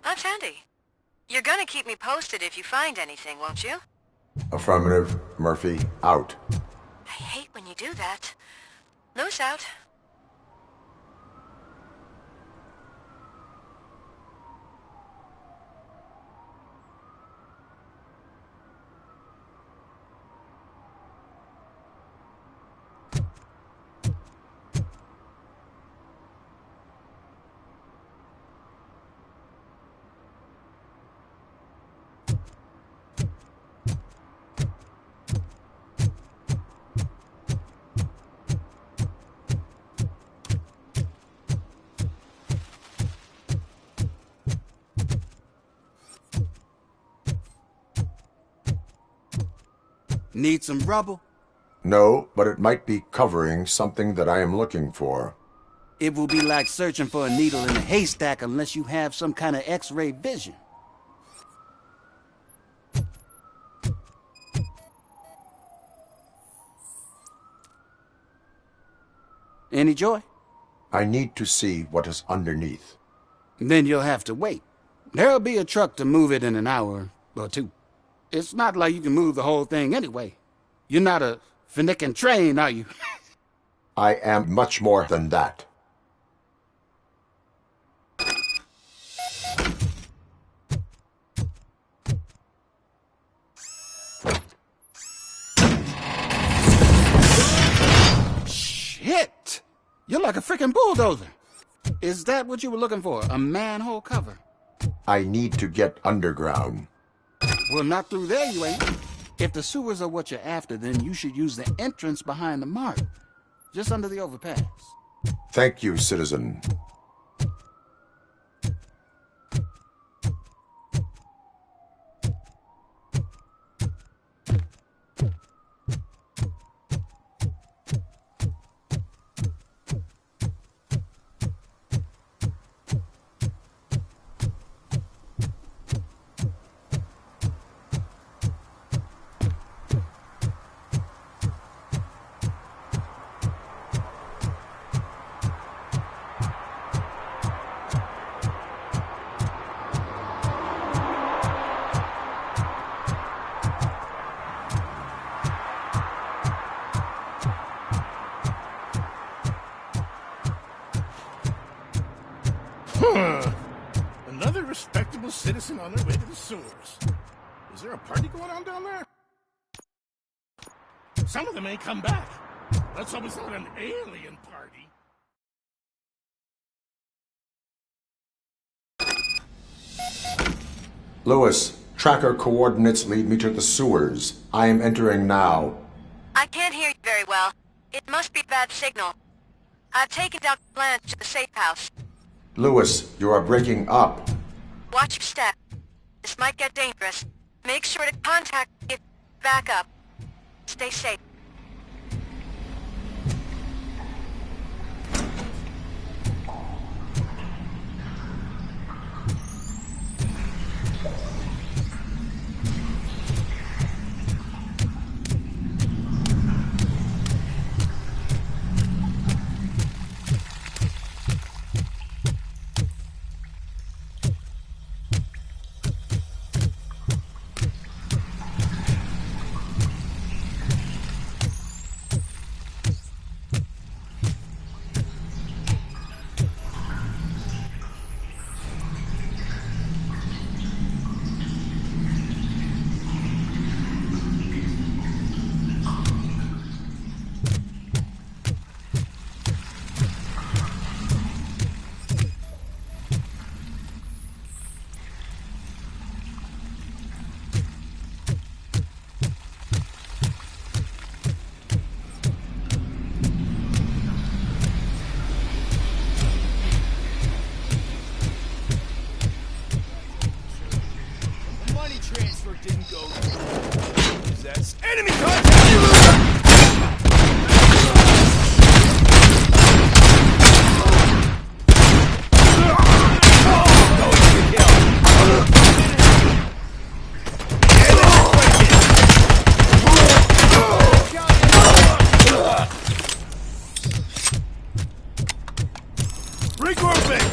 That's handy. You're gonna keep me posted if you find anything, won't you? Affirmative. Murphy, out. I hate when you do that. Loose out. Need some rubble? No, but it might be covering something that I am looking for. It will be like searching for a needle in a haystack unless you have some kind of X-ray vision. Any joy? I need to see what is underneath. Then you'll have to wait. There'll be a truck to move it in an hour or two. It's not like you can move the whole thing anyway. You're not a finicking train, are you? I am much more than that. Shit! You're like a freaking bulldozer. Is that what you were looking for? A manhole cover? I need to get underground. Well, not through there, you ain't. If the sewers are what you're after, then you should use the entrance behind the mart. Just under the overpass. Thank you, citizen. Another respectable citizen on their way to the sewers. Is there a party going on down there? Some of them ain't come back. Let's hope it's not an alien party. Lewis, tracker coordinates lead me to the sewers. I am entering now. I can't hear you very well. It must be bad signal. I've taken down Blanche to the safe house. Lewis, you are breaking up. Watch your step. This might get dangerous. Make sure to contact me if back up. Stay safe. Didn't go through. That's enemy contact! Regrouping!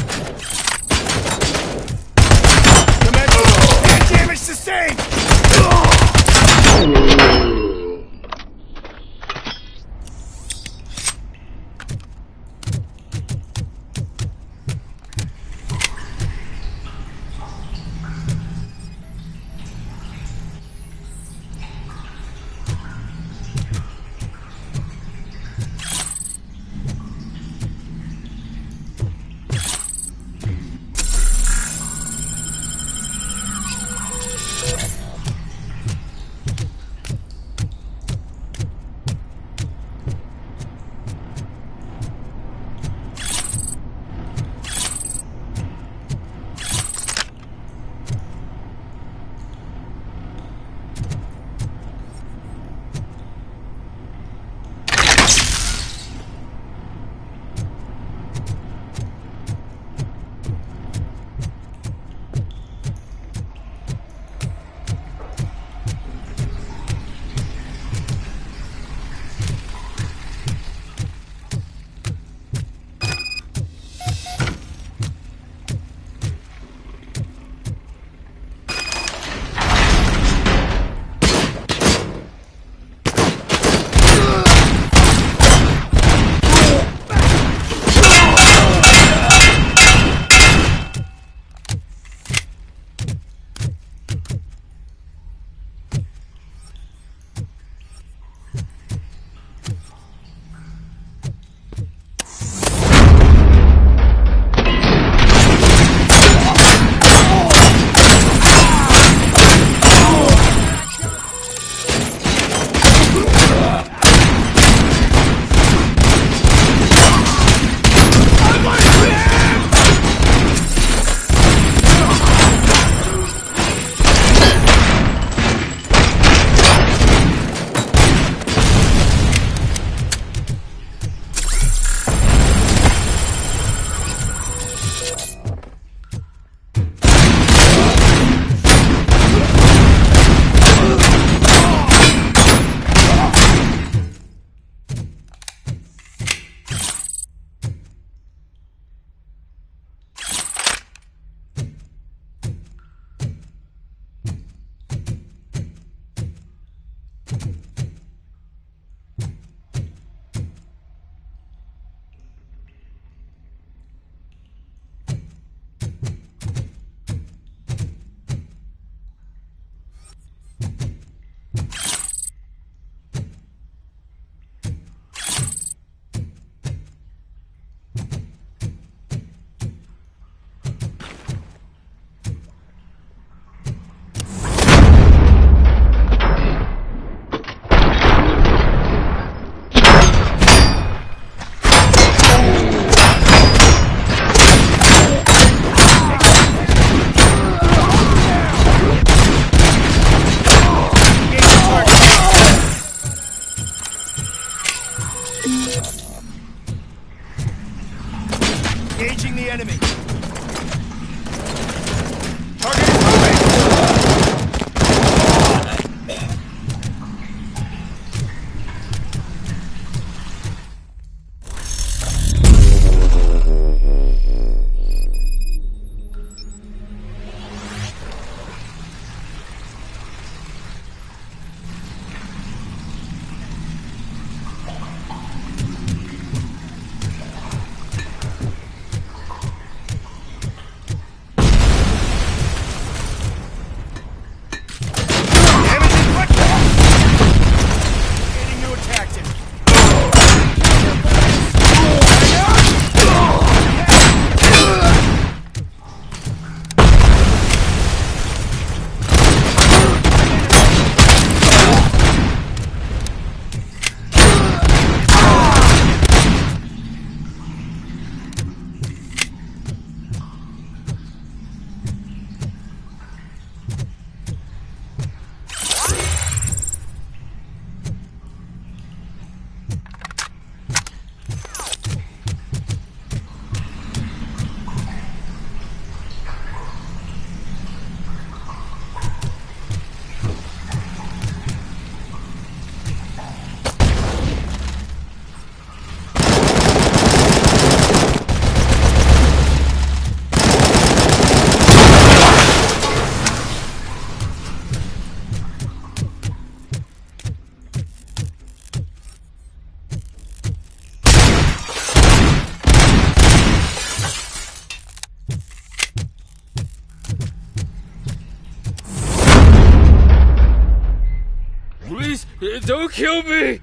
Don't kill me!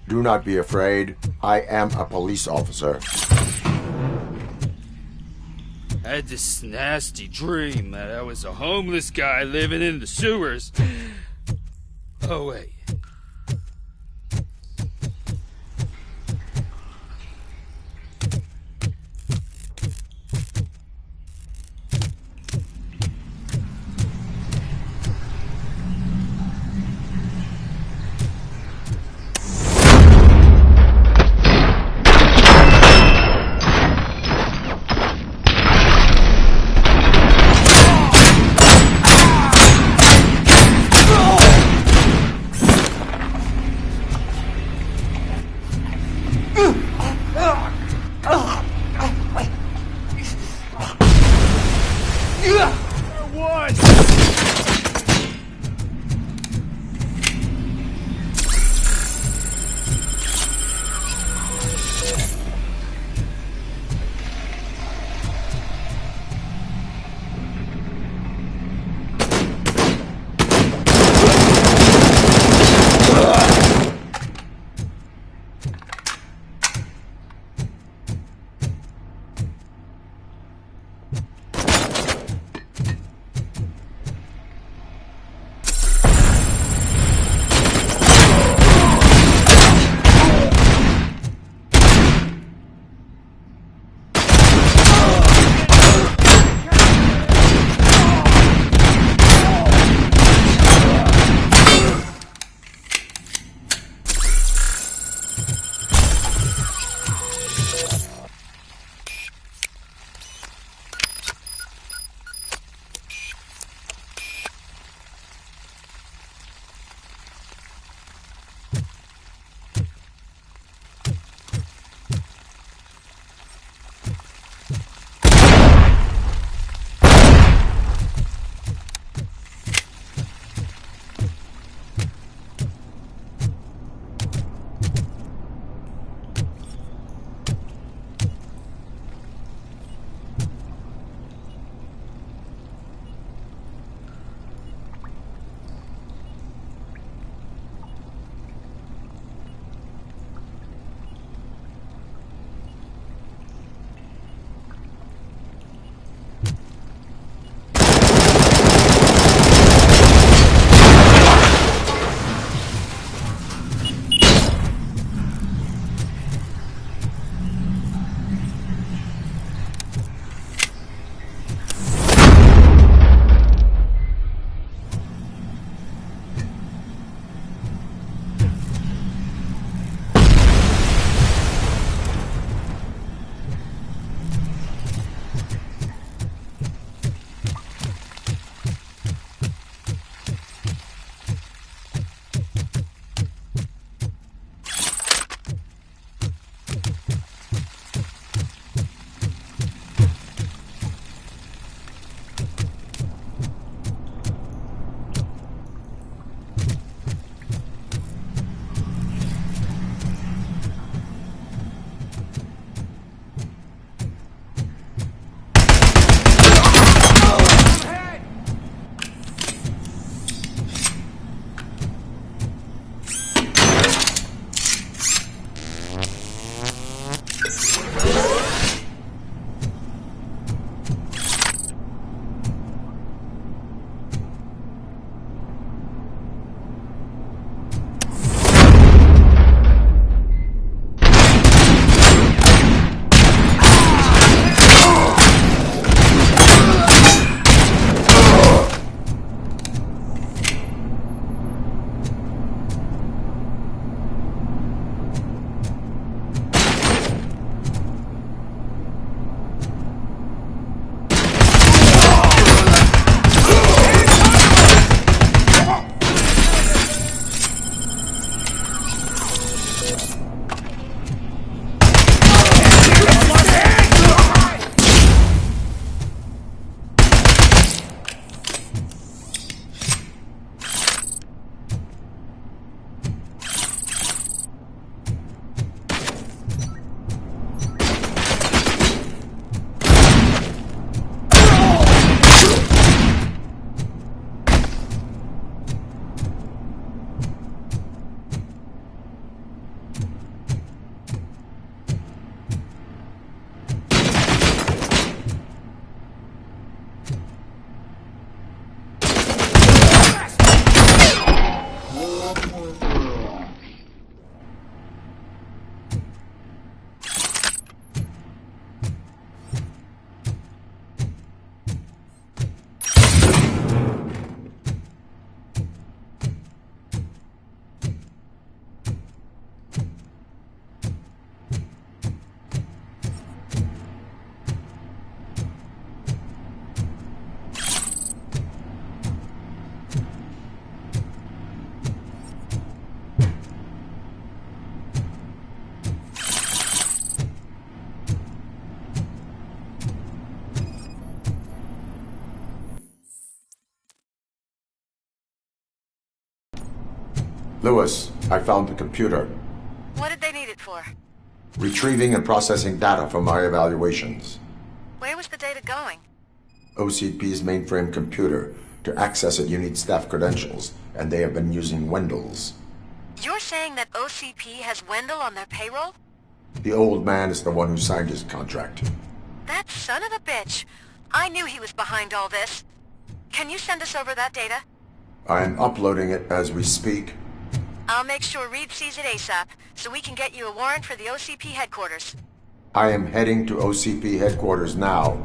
Do not be afraid. I am a police officer. I had this nasty dream that I was a homeless guy living in the sewers. Oh, wait. Lewis, I found the computer. What did they need it for? Retrieving and processing data from my evaluations. Where was the data going? OCP's mainframe computer. To access it, you need staff credentials, and they have been using Wendell's. You're saying that OCP has Wendell on their payroll? The old man is the one who signed his contract. That son of a bitch. I knew he was behind all this. Can you send us over that data? I'm uploading it as we speak. I'll make sure Reed sees it ASAP, so we can get you a warrant for the OCP headquarters. I am heading to OCP headquarters now.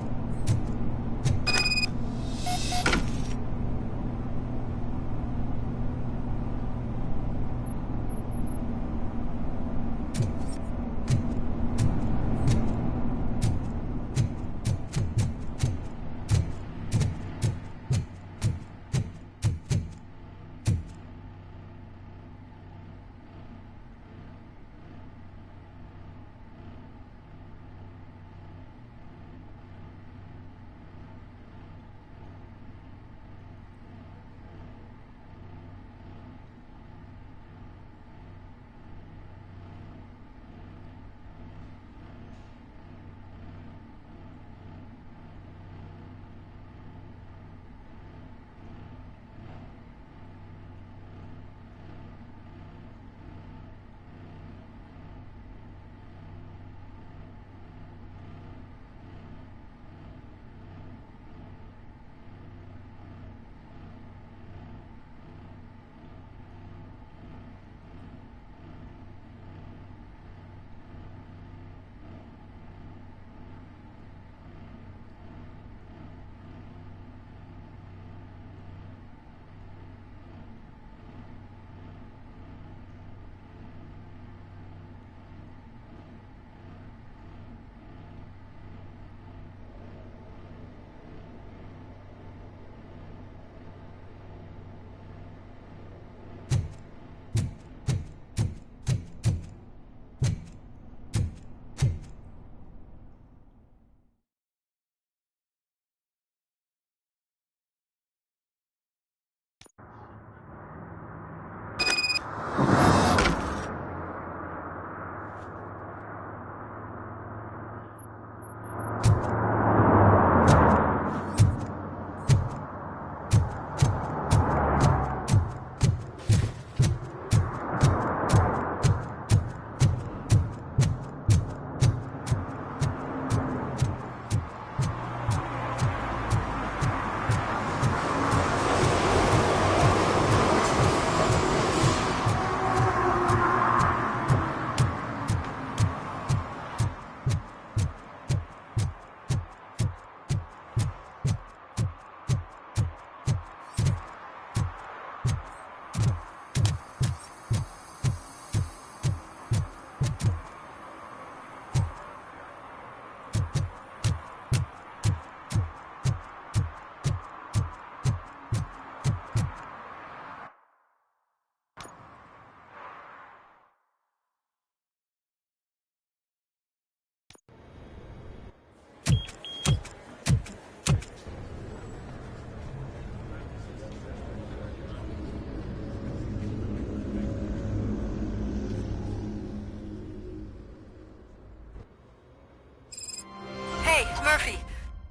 Murphy,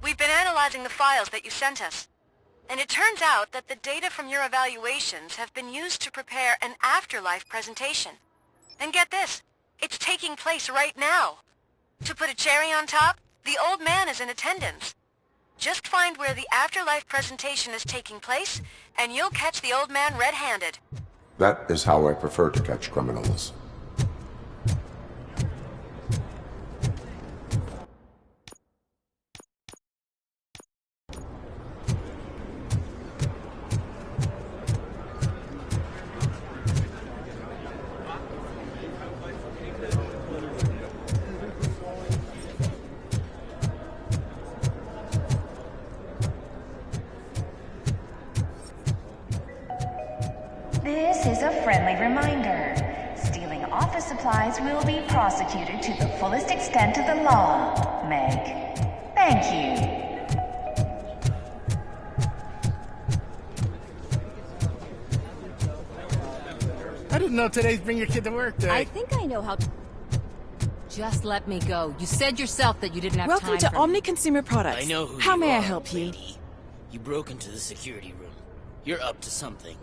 we've been analyzing the files that you sent us. And it turns out that the data from your evaluations have been used to prepare an afterlife presentation. And get this, it's taking place right now. To put a cherry on top, the old man is in attendance. Just find where the afterlife presentation is taking place, and you'll catch the old man red-handed. That is how I prefer to catch criminals. This is a friendly reminder. Stealing office supplies will be prosecuted to the fullest extent of the law, Meg. Thank you. didn't know today's Bring Your Kid to Work Day. I think I know how to... Just let me go. You said yourself that you didn't have Welcome time to for Omni Consumer Products. I know who How you may I are, help you? lady. You broke into the security room. You're up to something.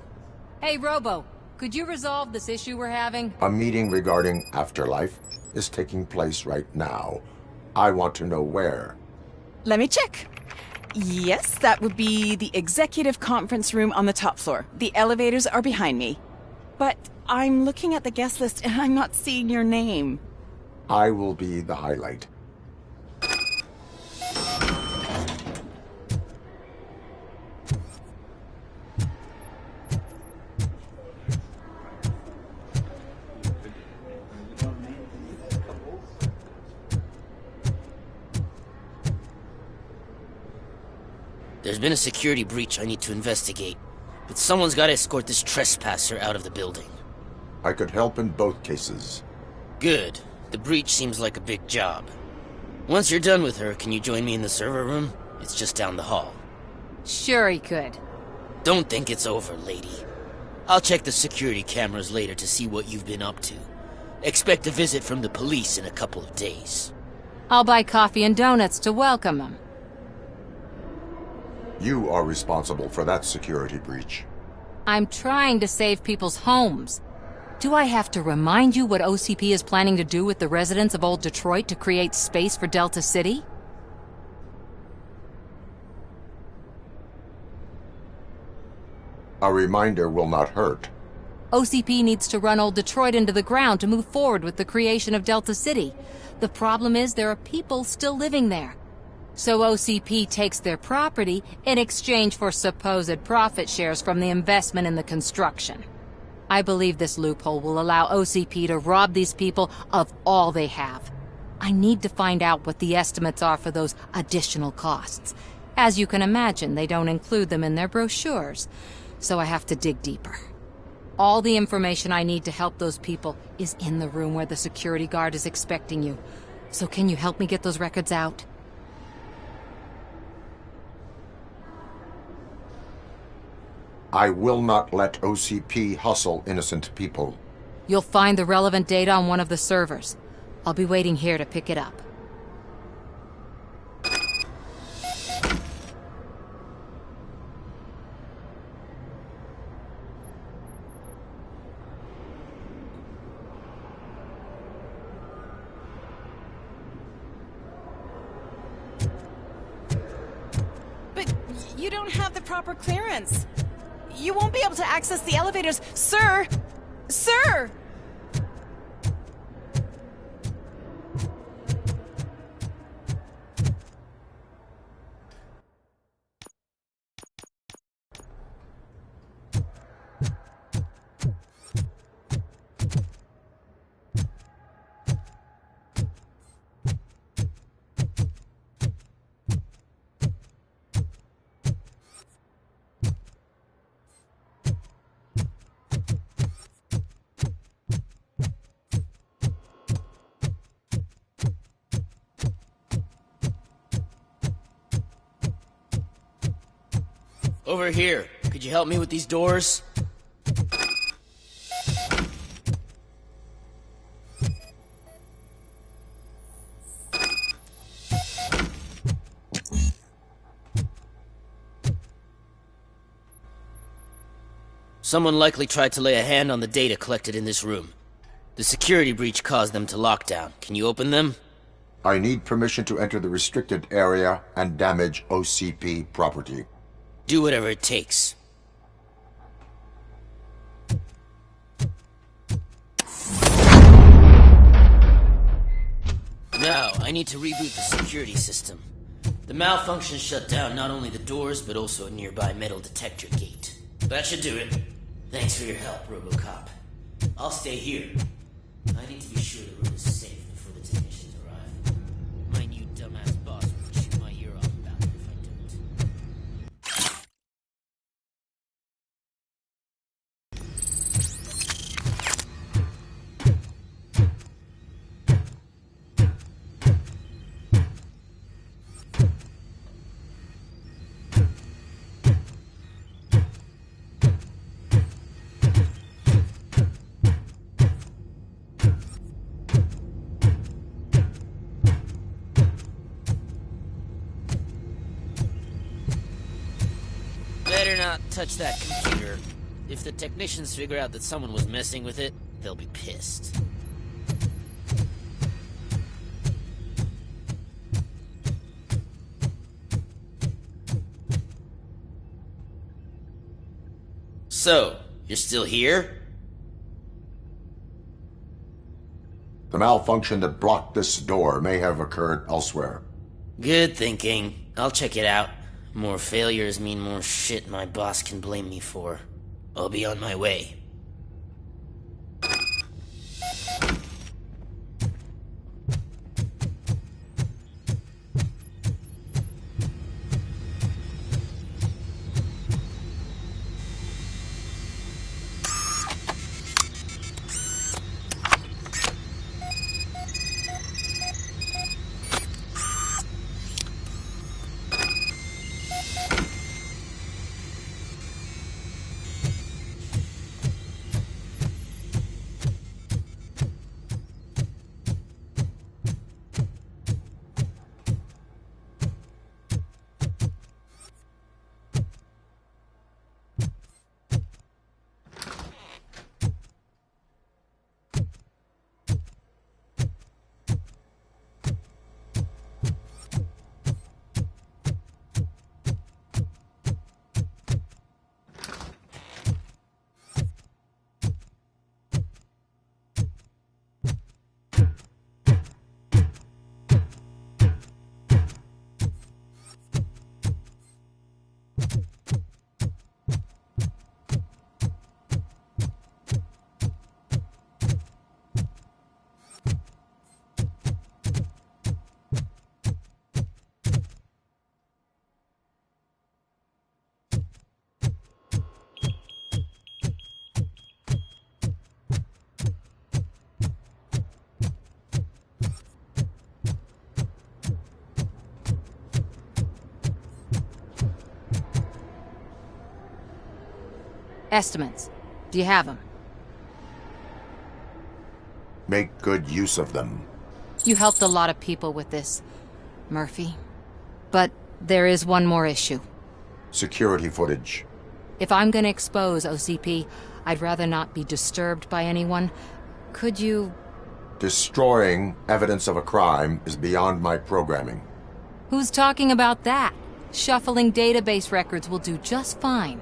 Hey, Robo, could you resolve this issue we're having? A meeting regarding afterlife is taking place right now. I want to know where. Let me check. Yes, that would be the executive conference room on the top floor. The elevators are behind me. But I'm looking at the guest list and I'm not seeing your name. I will be the highlight. There's been a security breach I need to investigate, but someone's got to escort this trespasser out of the building. I could help in both cases. Good. The breach seems like a big job. Once you're done with her, can you join me in the server room? It's just down the hall. Sure he could. Don't think it's over, lady. I'll check the security cameras later to see what you've been up to. Expect a visit from the police in a couple of days. I'll buy coffee and donuts to welcome him. You are responsible for that security breach. I'm trying to save people's homes. Do I have to remind you what OCP is planning to do with the residents of Old Detroit to create space for Delta City? A reminder will not hurt. OCP needs to run Old Detroit into the ground to move forward with the creation of Delta City. The problem is there are people still living there. So OCP takes their property in exchange for supposed profit shares from the investment in the construction. I believe this loophole will allow OCP to rob these people of all they have. I need to find out what the estimates are for those additional costs. As you can imagine, they don't include them in their brochures, so I have to dig deeper. All the information I need to help those people is in the room where the security guard is expecting you. So can you help me get those records out? I will not let OCP hustle innocent people. You'll find the relevant data on one of the servers. I'll be waiting here to pick it up. But you don't have the proper clearance. You won't be able to access the elevators, sir! Sir! Over here. Could you help me with these doors? Someone likely tried to lay a hand on the data collected in this room. The security breach caused them to lock down. Can you open them? I need permission to enter the restricted area and damage OCP property. Do whatever it takes. Now, I need to reboot the security system. The malfunction shut down not only the doors, but also a nearby metal detector gate. That should do it. Thanks for your help, Robocop. I'll stay here. I need to be sure the room is safe before the technicians arrive. My new dumbass boss will chew my ear off about it if I don't. touch that computer. If the technicians figure out that someone was messing with it, they'll be pissed. So, you're still here? The malfunction that blocked this door may have occurred elsewhere. Good thinking. I'll check it out. More failures mean more shit my boss can blame me for. I'll be on my way. Estimates. Do you have them? Make good use of them. You helped a lot of people with this, Murphy. But there is one more issue. Security footage. If I'm gonna expose OCP, I'd rather not be disturbed by anyone. Could you... Destroying evidence of a crime is beyond my programming. Who's talking about that? Shuffling database records will do just fine.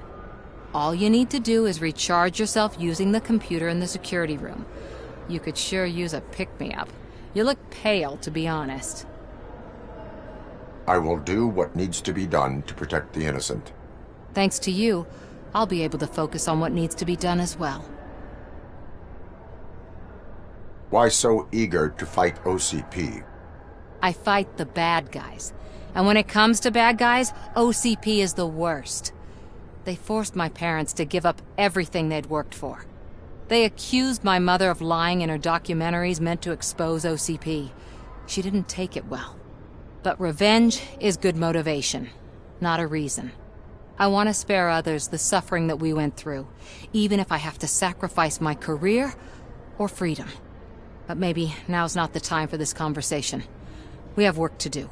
All you need to do is recharge yourself using the computer in the security room. You could sure use a pick-me-up. You look pale, to be honest. I will do what needs to be done to protect the innocent. Thanks to you, I'll be able to focus on what needs to be done as well. Why so eager to fight OCP? I fight the bad guys. And when it comes to bad guys, OCP is the worst. They forced my parents to give up everything they'd worked for. They accused my mother of lying in her documentaries meant to expose OCP. She didn't take it well. But revenge is good motivation, not a reason. I want to spare others the suffering that we went through, even if I have to sacrifice my career or freedom. But maybe now's not the time for this conversation. We have work to do.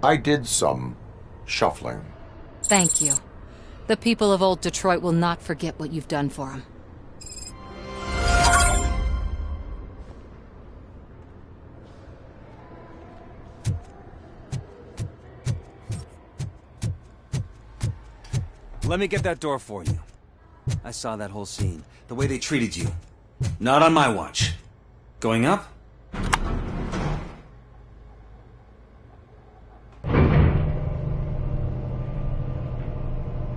I did some shuffling. Thank you. The people of Old Detroit will not forget what you've done for them. Let me get that door for you. I saw that whole scene. The way they treated you. Not on my watch. Going up?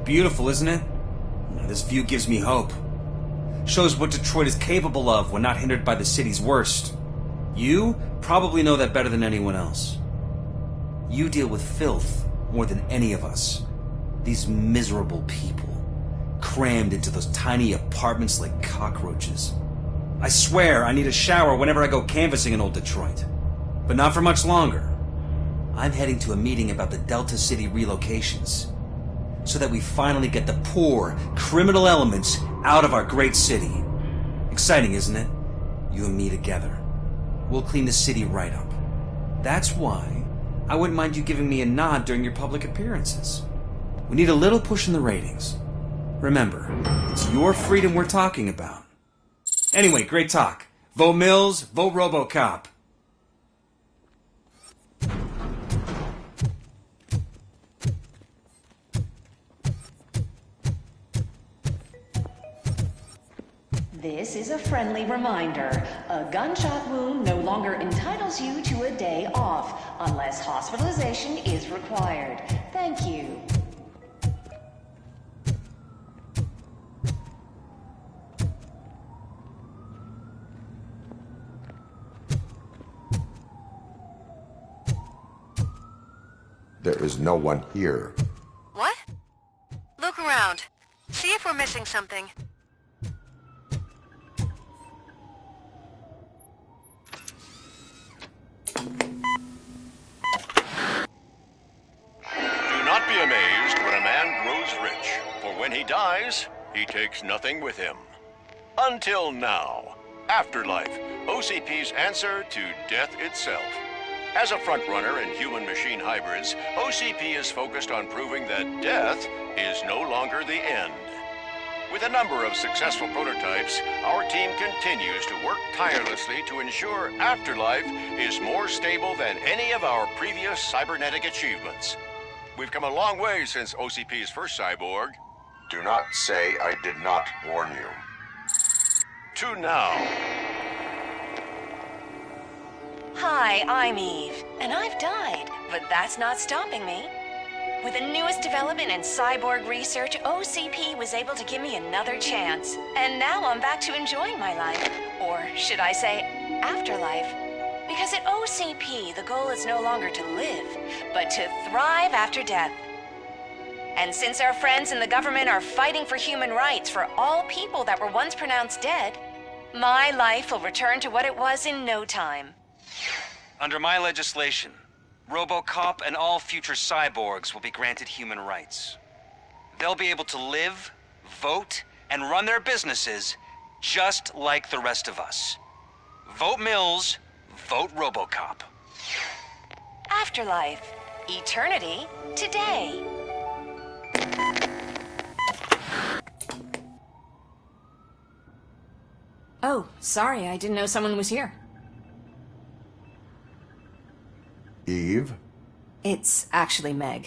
Beautiful, isn't it? This view gives me hope. Shows what Detroit is capable of when not hindered by the city's worst. You probably know that better than anyone else. You deal with filth more than any of us. These miserable people, crammed into those tiny apartments like cockroaches. I swear I need a shower whenever I go canvassing in Old Detroit. But not for much longer. I'm heading to a meeting about the Delta City relocations, so that we finally get the poor, criminal elements out of our great city. Exciting, isn't it? You and me together. We'll clean the city right up. That's why I wouldn't mind you giving me a nod during your public appearances. We need a little push in the ratings. Remember, it's your freedom we're talking about. Anyway, great talk. Vote Mills, vote Robocop. This is a friendly reminder. A gunshot wound no longer entitles you to a day off, unless hospitalization is required. Thank you. There is no one here. What? Look around. See if we're missing something. Do not be amazed when a man grows rich, for when he dies, he takes nothing with him. Until now. Afterlife, OCP's answer to death itself. As a frontrunner in human-machine hybrids, OCP is focused on proving that death is no longer the end. With a number of successful prototypes, our team continues to work tirelessly to ensure Afterlife is more stable than any of our previous cybernetic achievements. We've come a long way since OCP's first cyborg. Do not say I did not warn you. To now. Hi, I'm Eve, and I've died, but that's not stopping me. With the newest development in cyborg research, OCP was able to give me another chance. And now I'm back to enjoying my life. Or should I say, afterlife. Because at OCP, the goal is no longer to live, but to thrive after death. And since our friends in the government are fighting for human rights for all people that were once pronounced dead, my life will return to what it was in no time. Under my legislation, Robocop and all future cyborgs will be granted human rights. They'll be able to live, vote, and run their businesses just like the rest of us. Vote Mills, vote Robocop. Afterlife. Eternity. Today. Oh, sorry, I didn't know someone was here. Eve? It's actually Meg.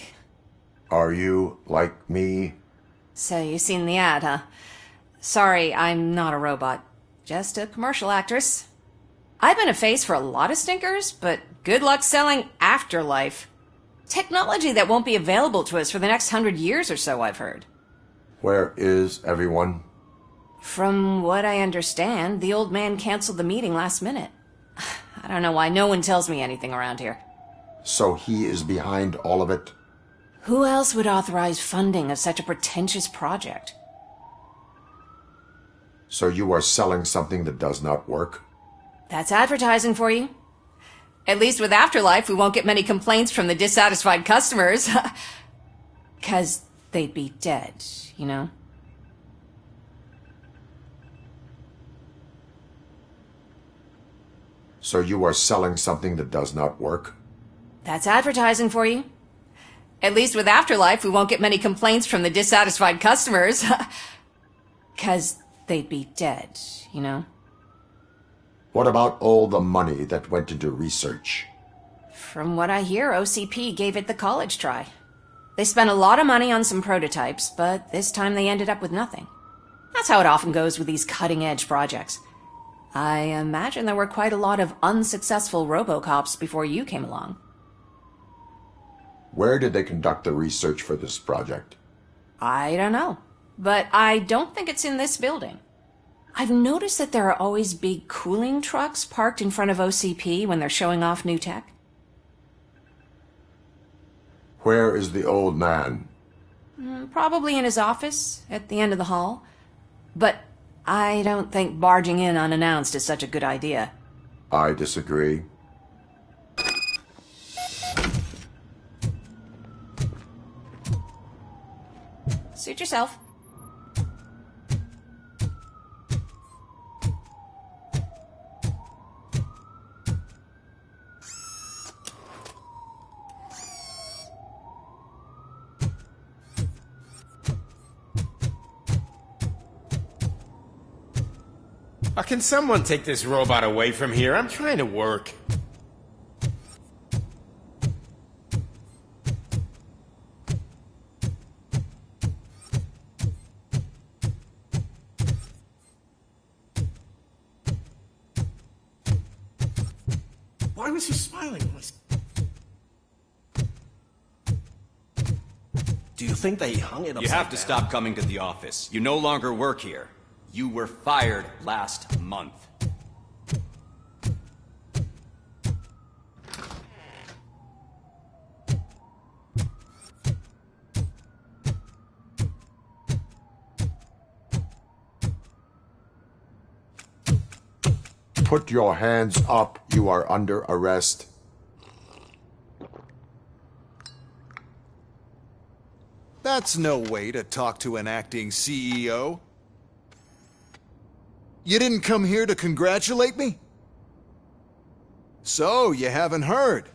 Are you like me? So you've seen the ad, huh? Sorry, I'm not a robot. Just a commercial actress. I've been a face for a lot of stinkers, but good luck selling Afterlife. Technology that won't be available to us for the next 100 years or so, I've heard. Where is everyone? From what I understand, the old man canceled the meeting last minute. I don't know why no one tells me anything around here. So he is behind all of it? Who else would authorize funding of such a pretentious project? So you are selling something that does not work? That's advertising for you. At least with Afterlife, we won't get many complaints from the dissatisfied customers. 'Cause they'd be dead, you know? So you are selling something that does not work? That's advertising for you. At least with Afterlife, we won't get many complaints from the dissatisfied customers. 'Cause they'd be dead, you know? What about all the money that went into research? From what I hear, OCP gave it the college try. They spent a lot of money on some prototypes, but this time they ended up with nothing. That's how it often goes with these cutting-edge projects. I imagine there were quite a lot of unsuccessful Robocops before you came along. Where did they conduct the research for this project? I don't know, but I don't think it's in this building. I've noticed that there are always big cooling trucks parked in front of OCP when they're showing off new tech. Where is the old man? Probably in his office, at the end of the hall. But I don't think barging in unannounced is such a good idea. I disagree. Suit yourself. Can someone take this robot away from here? I'm trying to work. Why was he smiling? Do you think they hung it upside down? You have to stop coming to the office. You no longer work here. You were fired last month. Put your hands up. You are under arrest. That's no way to talk to an acting CEO. You didn't come here to congratulate me? So, you haven't heard.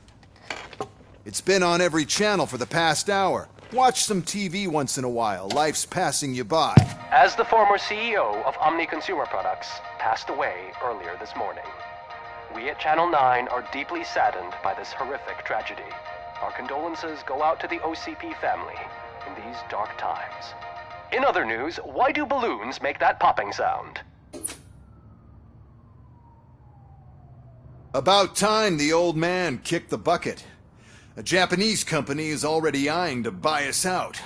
It's been on every channel for the past hour. Watch some TV once in a while. Life's passing you by. As the former CEO of Omni Consumer Products passed away earlier this morning, we at Channel 9 are deeply saddened by this horrific tragedy. Our condolences go out to the OCP family in these dark times. In other news, why do balloons make that popping sound? About time the old man kicked the bucket. A Japanese company is already eyeing to buy us out.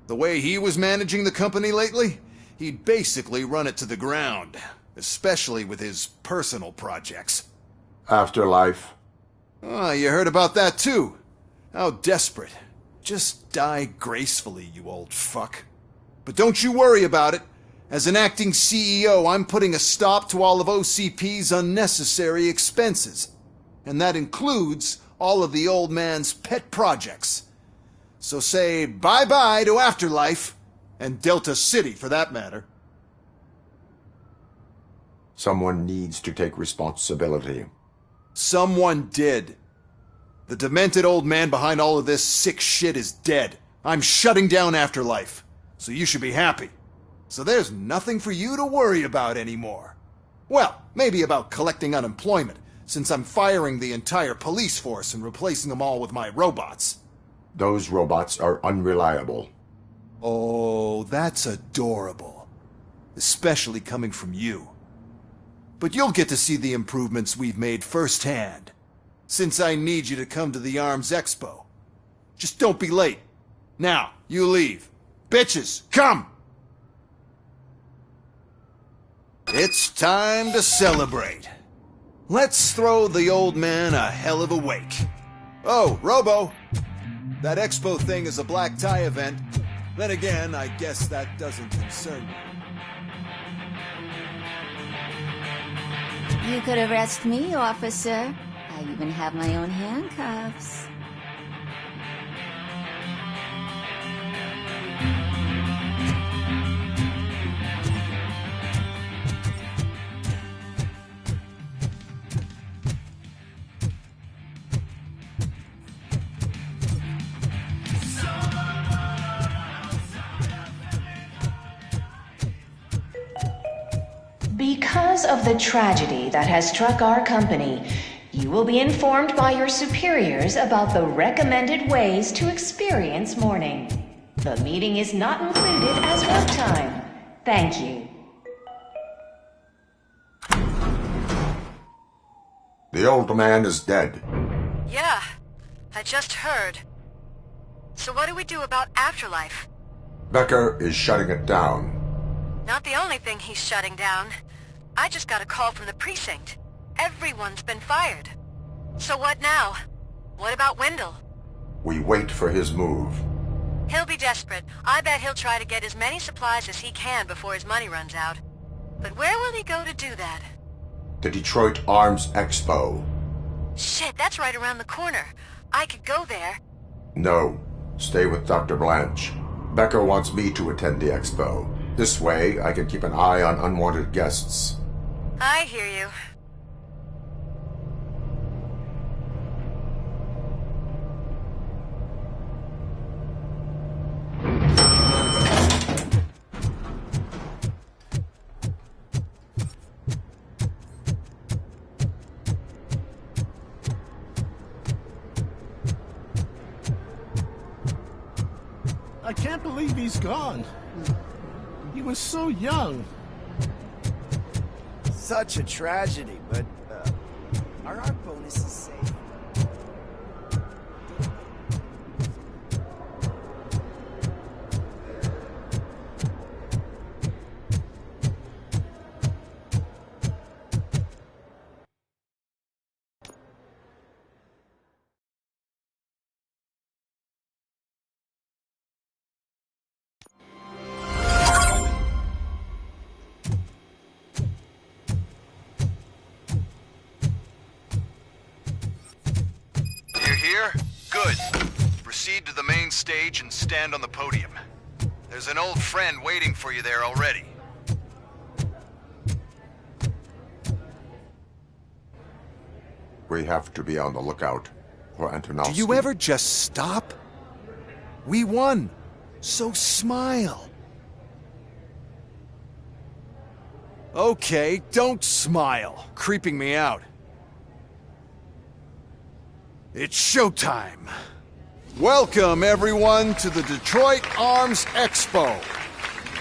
The way he was managing the company lately, he'd basically run it to the ground, especially with his personal projects. Afterlife. Oh, you heard about that too. How desperate. Just die gracefully, you old fuck. But don't you worry about it. As an acting CEO, I'm putting a stop to all of OCP's unnecessary expenses. And that includes all of the old man's pet projects. So say bye-bye to Afterlife, and Delta City for that matter. Someone needs to take responsibility. Someone did. The demented old man behind all of this sick shit is dead. I'm shutting down Afterlife, so you should be happy. So there's nothing for you to worry about anymore. Well, maybe about collecting unemployment, since I'm firing the entire police force and replacing them all with my robots. Those robots are unreliable. Oh, that's adorable. Especially coming from you. But you'll get to see the improvements we've made firsthand, since I need you to come to the Arms Expo. Just don't be late. Now, you leave. Bitches, come! It's time to celebrate. Let's throw the old man a hell of a wake. Oh, Robo! That expo thing is a black tie event. Then again, I guess that doesn't concern you. You could arrest me, officer. I even have my own handcuffs. because of the tragedy that has struck our company, you will be informed by your superiors about the recommended ways to experience mourning. The meeting is not included as work time. Thank you. The old man is dead. Yeah, I just heard. So what do we do about afterlife? Becker is shutting it down. Not the only thing he's shutting down. I just got a call from the precinct. Everyone's been fired. So what now? What about Wendell? We wait for his move. He'll be desperate. I bet he'll try to get as many supplies as he can before his money runs out. But where will he go to do that? The Detroit Arms Expo. Shit, that's right around the corner. I could go there. No, stay with Dr. Blanche. Becker wants me to attend the expo. This way, I can keep an eye on unwanted guests. I hear you. I can't believe he's gone. He was so young. Such a tragedy, but are our bonuses safe? Here? Good. Proceed to the main stage and stand on the podium. There's an old friend waiting for you there already. We have to be on the lookout for Antonovsky. Do you ever just stop? We won, so smile. Okay, don't smile, creeping me out. It's showtime. Welcome, everyone, to the Detroit Arms Expo,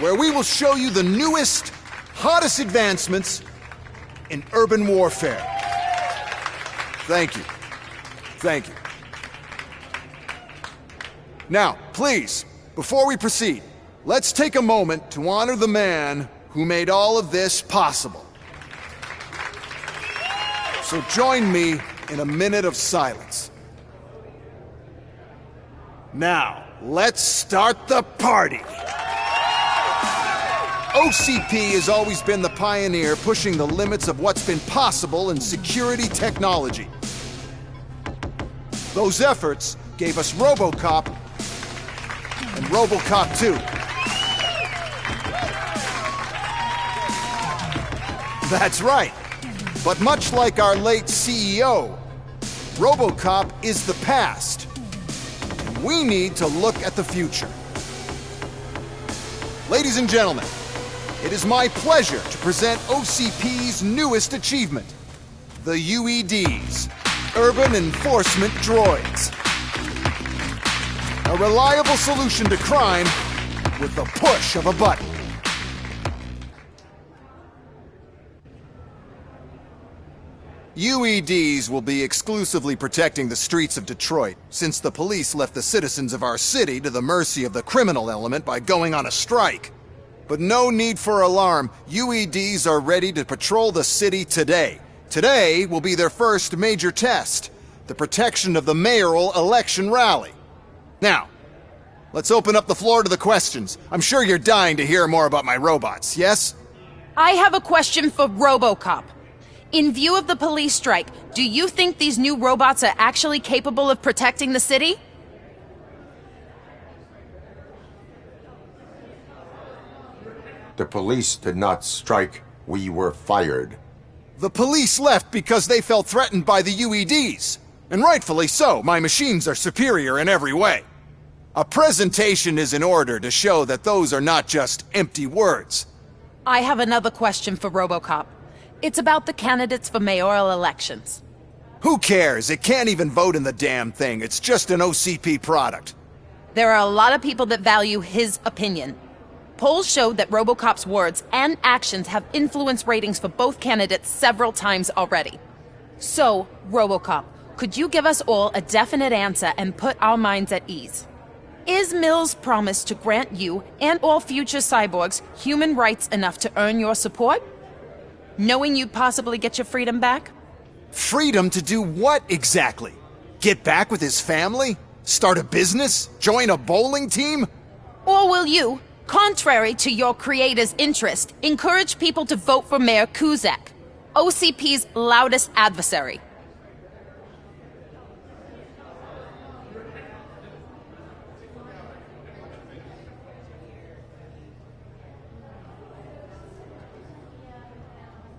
where we will show you the newest, hottest advancements in urban warfare. Thank you. Thank you. Now, please, before we proceed, let's take a moment to honor the man who made all of this possible. So join me in a minute of silence. Now, let's start the party! OCP has always been the pioneer pushing the limits of what's been possible in security technology. Those efforts gave us Robocop and Robocop 2. That's right. But much like our late CEO, Robocop is the past. And we need to look at the future. Ladies and gentlemen, it is my pleasure to present OCP's newest achievement, the UEDs, Urban Enforcement Droids. A reliable solution to crime with the push of a button. UEDs will be exclusively protecting the streets of Detroit, since the police left the citizens of our city to the mercy of the criminal element by going on a strike. But no need for alarm. UEDs are ready to patrol the city today. Today will be their first major test, the protection of the mayoral election rally. Now, let's open up the floor to the questions. I'm sure you're dying to hear more about my robots, yes? I have a question for Robocop. In view of the police strike, do you think these new robots are actually capable of protecting the city? The police did not strike. We were fired. The police left because they felt threatened by the UEDs. And rightfully so. My machines are superior in every way. A presentation is in order to show that those are not just empty words. I have another question for Robocop. It's about the candidates for mayoral elections. Who cares? It can't even vote in the damn thing. It's just an OCP product. There are a lot of people that value his opinion. Polls showed that Robocop's words and actions have influenced ratings for both candidates several times already. So, Robocop, could you give us all a definite answer and put our minds at ease? Is Mills' promise to grant you and all future cyborgs human rights enough to earn your support? Knowing you'd possibly get your freedom back? Freedom to do what exactly? Get back with his family? Start a business? Join a bowling team? Or will you, contrary to your creator's interest, encourage people to vote for Mayor Kuzak, OCP's loudest adversary?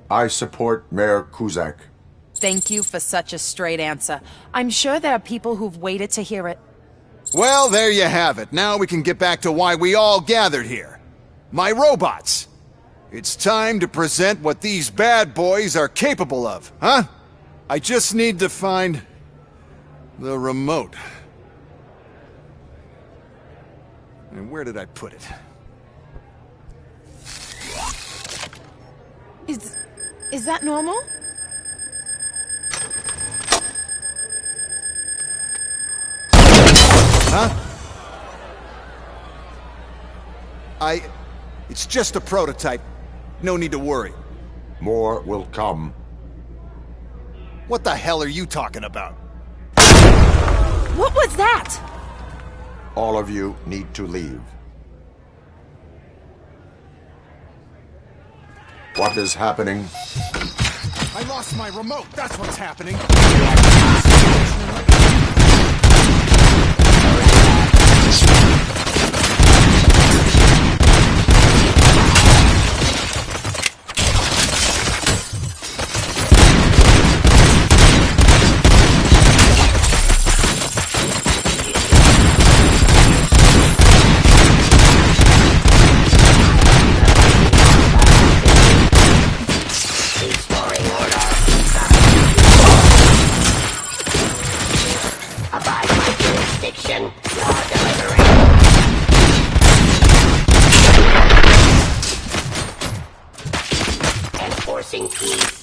I support Mayor Kuzak. Thank you for such a straight answer. I'm sure there are people who've waited to hear it. Well, there you have it. Now we can get back to why we all gathered here. My robots. It's time to present what these bad boys are capable of, huh? I just need to find the remote. And where did I put it? Is that normal? Huh? It's just a prototype. No need to worry. More will come. What the hell are you talking about? What was that? All of you need to leave. What is happening? I lost my remote. That's what's happening. Enforcing peace.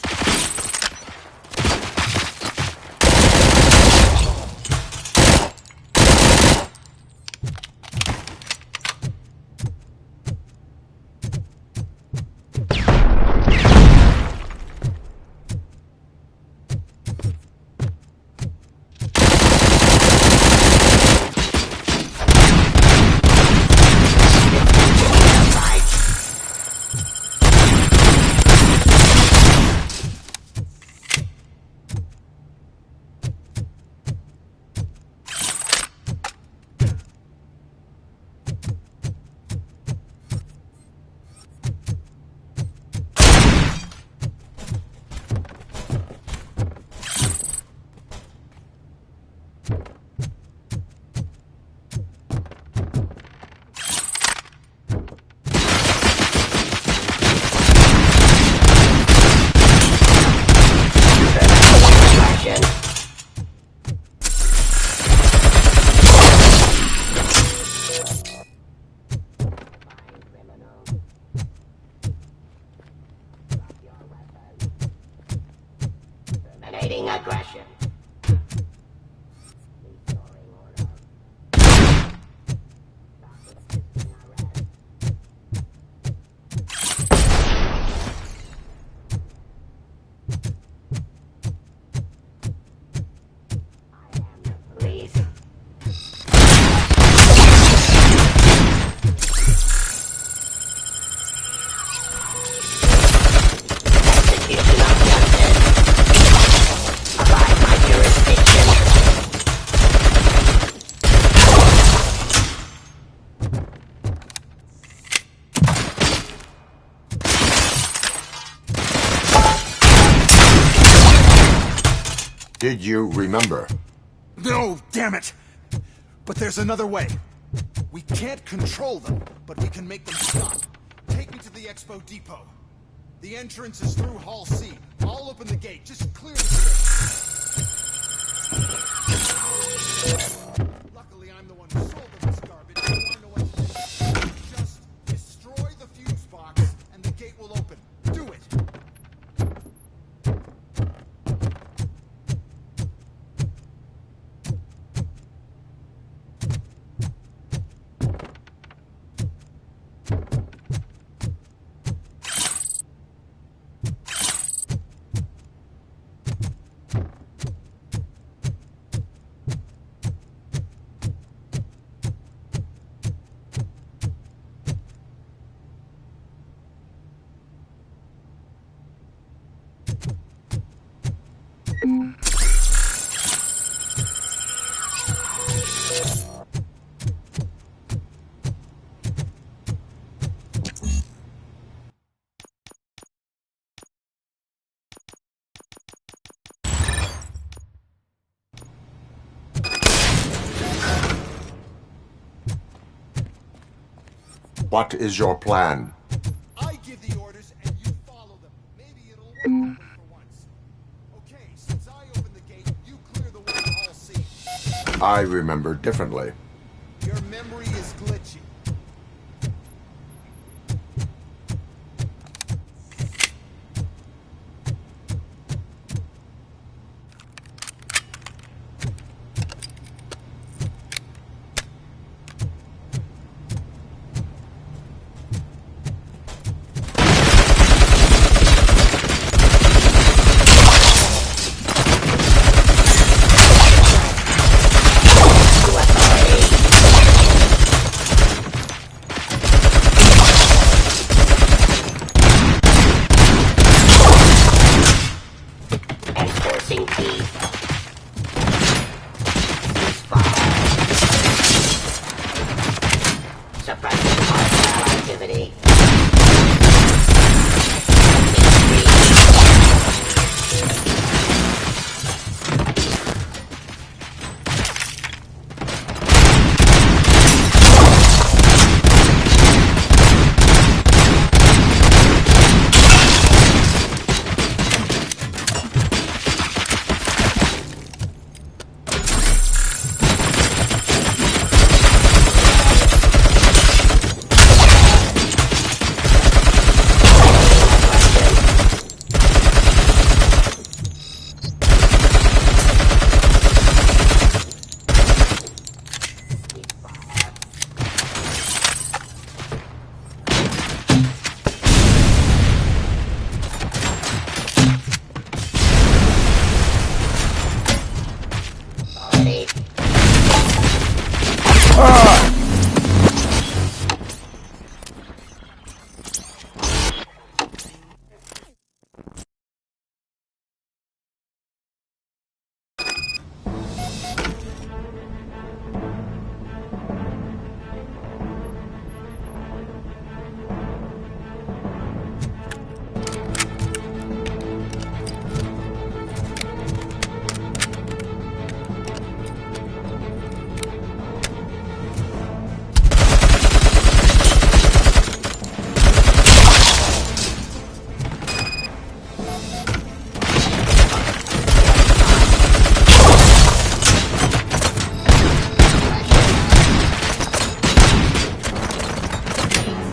Aggression. Did you remember? No, damn it! But there's another way. We can't control them, but we can make them stop. Take me to the Expo Depot. The entrance is through Hall C. I'll open the gate. Just clear the space. Luckily, I'm the one who sold them this garbage. So I know what to do. Just destroy the fuse box, and the gate will open. Do it! What is your plan? I give the orders and you follow them. Maybe it'll work that way for once. Okay, since I opened the gate, you clear the way to Hall C. I remember differently. Your memory is glitchy.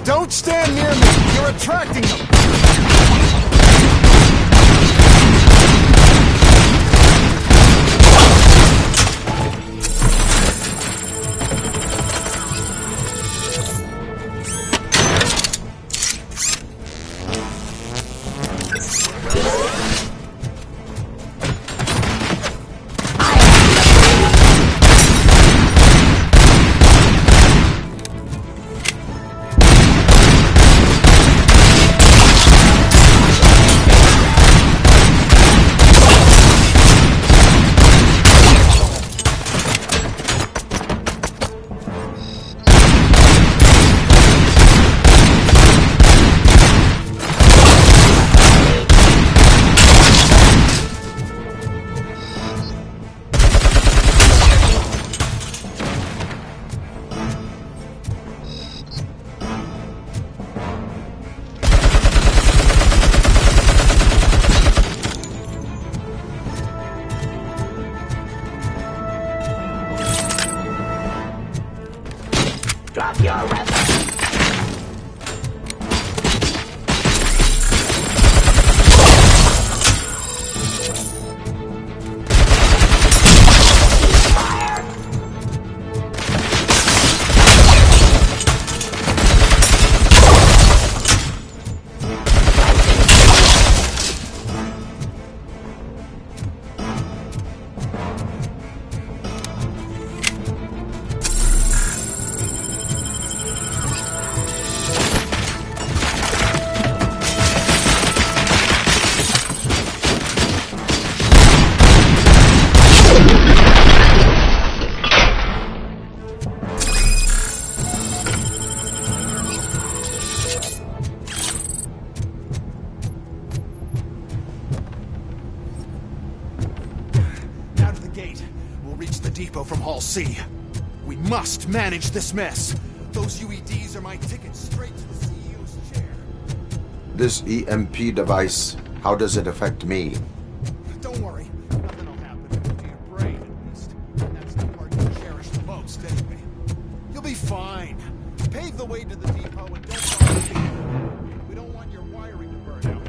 Don't stand near me! You're attracting them! depot from Hall C. We must manage this mess. Those UEDs are my ticket straight to the CEO's chair. This EMP device, how does it affect me? Don't worry, nothing will happen to your brain, at least. That's the part you cherish the most, anyway. You'll be fine. Pave the way to the depot and don't bother me. We don't want your wiring to burn out.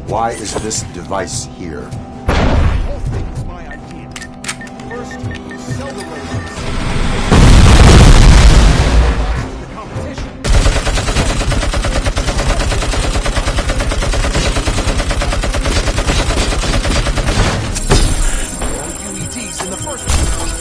Why is this device here? The whole thing was my idea. First, sell the robots. The competition. All UEDs in the first place.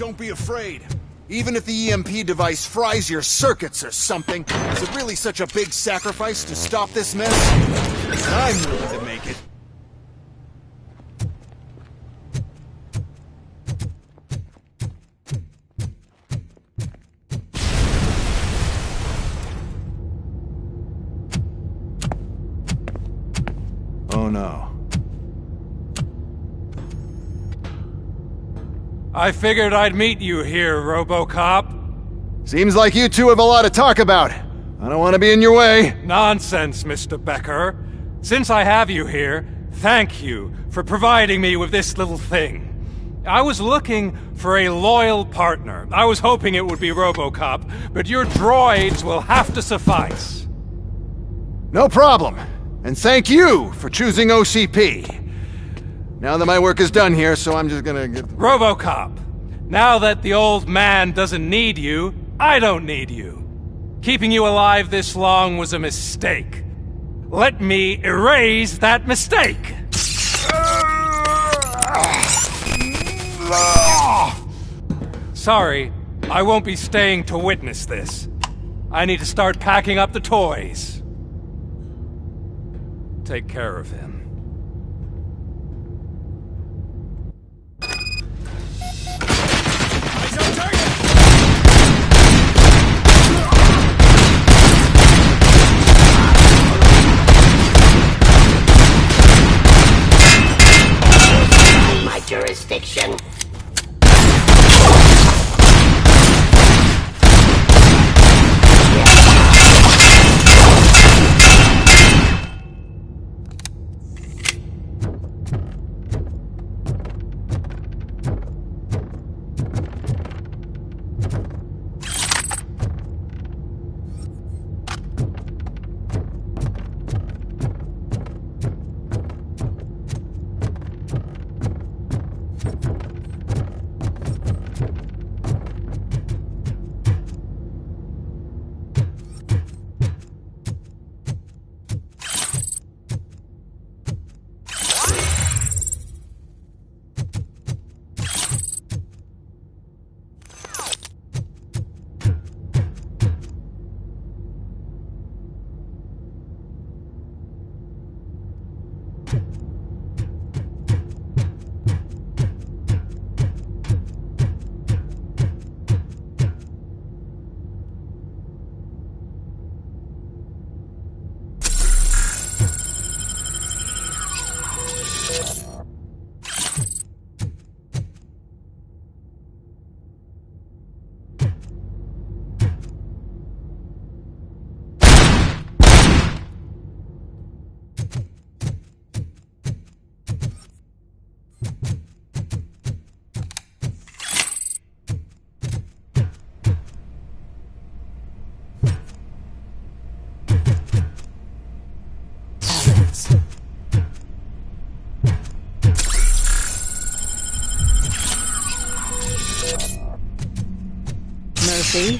don't be afraid. Even if the EMP device fries your circuits or something, is it really such a big sacrifice to stop this mess? I'm willing to make it. Oh no. I figured I'd meet you here, Robocop. Seems like you two have a lot to talk about. I don't want to be in your way. Nonsense, Mr. Becker. Since I have you here, thank you for providing me with this little thing. I was looking for a loyal partner. I was hoping it would be Robocop, but your droids will have to suffice. No problem. And thank you for choosing OCP. Now that my work is done here, so I'm just gonna get... Robocop, now that the old man doesn't need you, I don't need you. Keeping you alive this long was a mistake. Let me erase that mistake! Sorry, I won't be staying to witness this. I need to start packing up the toys. Take care of him. My jurisdiction. Murphy?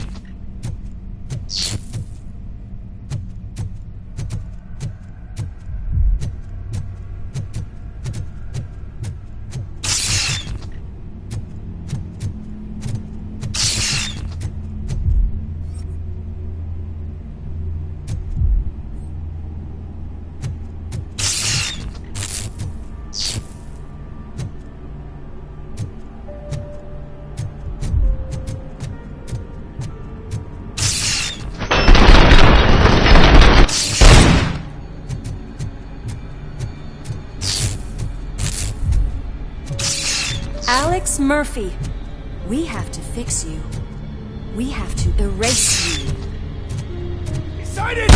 Alex Murphy, we have to fix you. We have to erase you. Excited!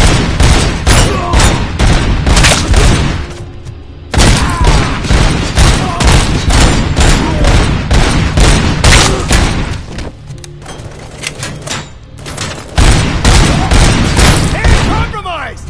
Compromised!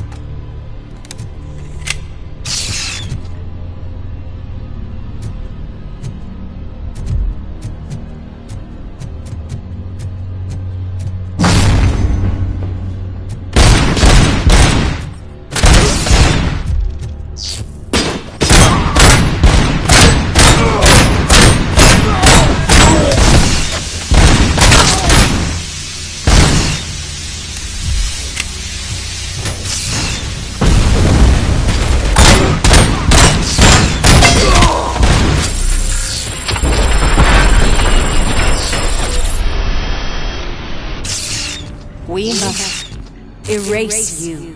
erase you.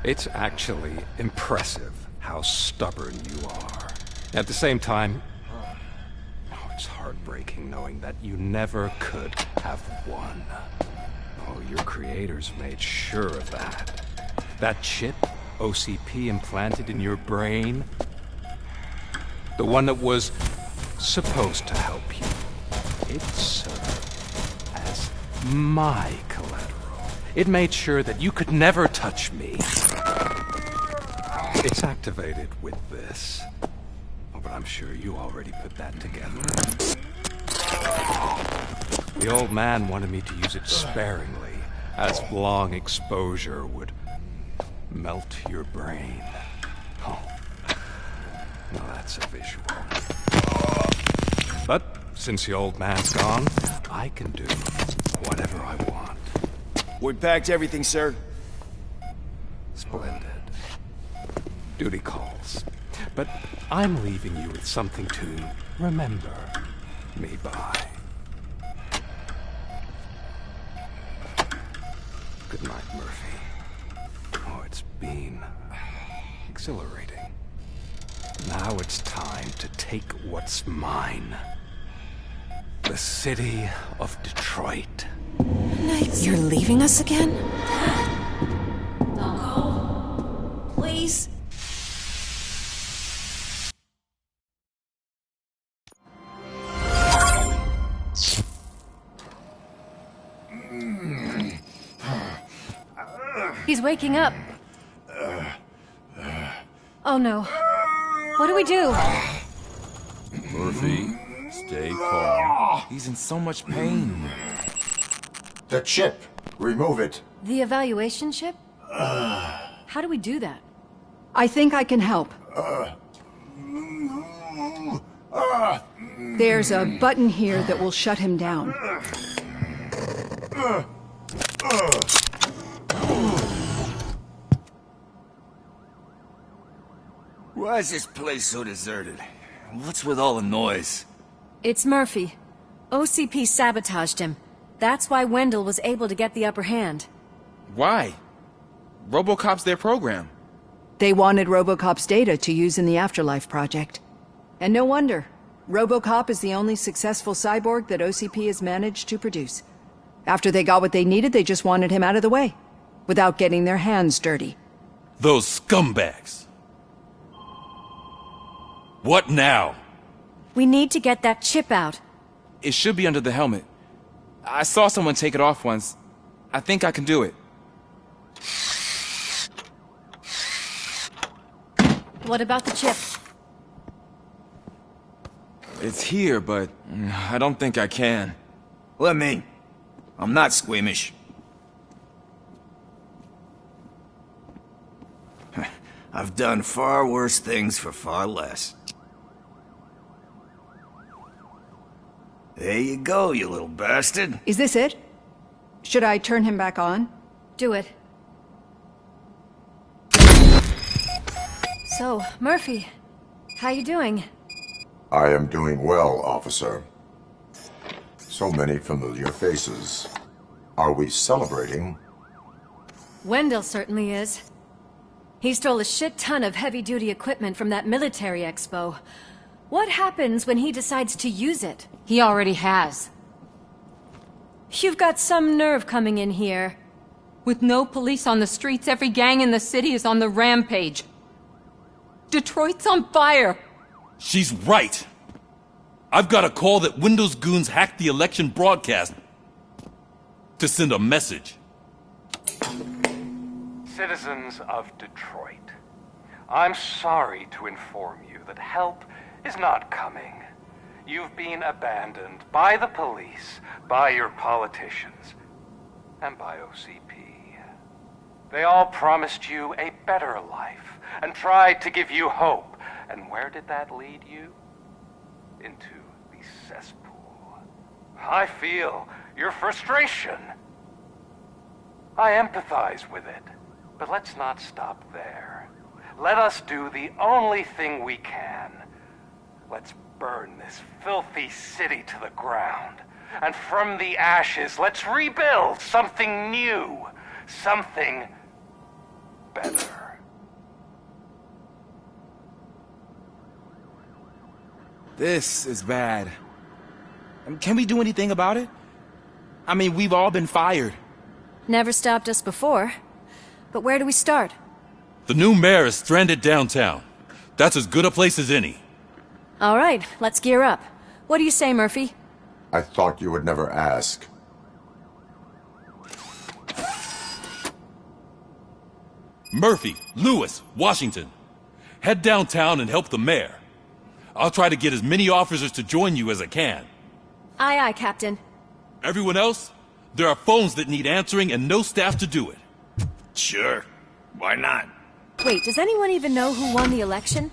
It's actually impressive how stubborn you are. At the same time, it's heartbreaking knowing that you never could have won. Oh, your creators made sure of that. That chip OCP implanted in your brain, the one that was supposed to help you, it served as my collateral. It made sure that you could never touch me. It's activated with this. Oh, but I'm sure you already put that together. The old man wanted me to use it sparingly, as long exposure would melt your brain. Oh, now that's a visual. But since the old man's gone, I can do whatever I want. We packed everything, sir. Splendid. Duty calls. But I'm leaving you with something to remember me by. Good night, Murphy. Oh, it's been exhilarating. Now it's time to take what's mine. The city of Detroit. You're leaving us again? Don't go. Please. He's waking up. Oh no. What do we do? Murphy, stay calm. He's in so much pain. The chip. Remove it. The evaluation chip? How do we do that? I think I can help. There's a button here that will shut him down. Why is this place so deserted? What's with all the noise? It's Murphy. OCP sabotaged him. That's why Wendell was able to get the upper hand. Why? Robocop's their program. They wanted Robocop's data to use in the Afterlife project. And no wonder. Robocop is the only successful cyborg that OCP has managed to produce. After they got what they needed, they just wanted him out of the way, without getting their hands dirty. Those scumbags. What now? We need to get that chip out. It should be under the helmet. I saw someone take it off once. I think I can do it. What about the chip? It's here, but I don't think I can. Let me. I'm not squeamish. I've done far worse things for far less. There you go, you little bastard. Is this it? Should I turn him back on? Do it. So, Murphy, how you doing? I am doing well, officer. So many familiar faces. Are we celebrating? Wendell certainly is. He stole a shit ton of heavy-duty equipment from that military expo. What happens when he decides to use it? He already has. You've got some nerve coming in here. With no police on the streets, every gang in the city is on the rampage. Detroit's on fire. She's right. I've got a call that Windows goons hacked the election broadcast to send a message. Citizens of Detroit, I'm sorry to inform you that help is not coming. You've been abandoned by the police, by your politicians, and by OCP. They all promised you a better life and tried to give you hope. And where did that lead you? Into the cesspool. I feel your frustration. I empathize with it. But let's not stop there. let us do the only thing we can. Let's burn this filthy city to the ground. And from the ashes, let's rebuild something new. Something better. This is bad. Can we do anything about it? I mean, we've all been fired. Never stopped us before. But where do we start? The new mayor is stranded downtown. That's as good a place as any. All right, let's gear up. What do you say, Murphy? I thought you would never ask. Murphy, Lewis, Washington. Head downtown and help the mayor. I'll try to get as many officers to join you as I can. Aye, aye, Captain. Everyone else? There are phones that need answering and no staff to do it. Sure. Why not? Wait, does anyone even know who won the election?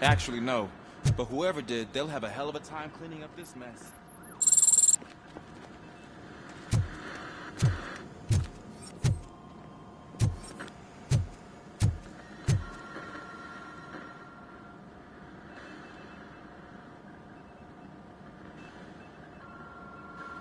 Actually, no. But whoever did, they'll have a hell of a time cleaning up this mess.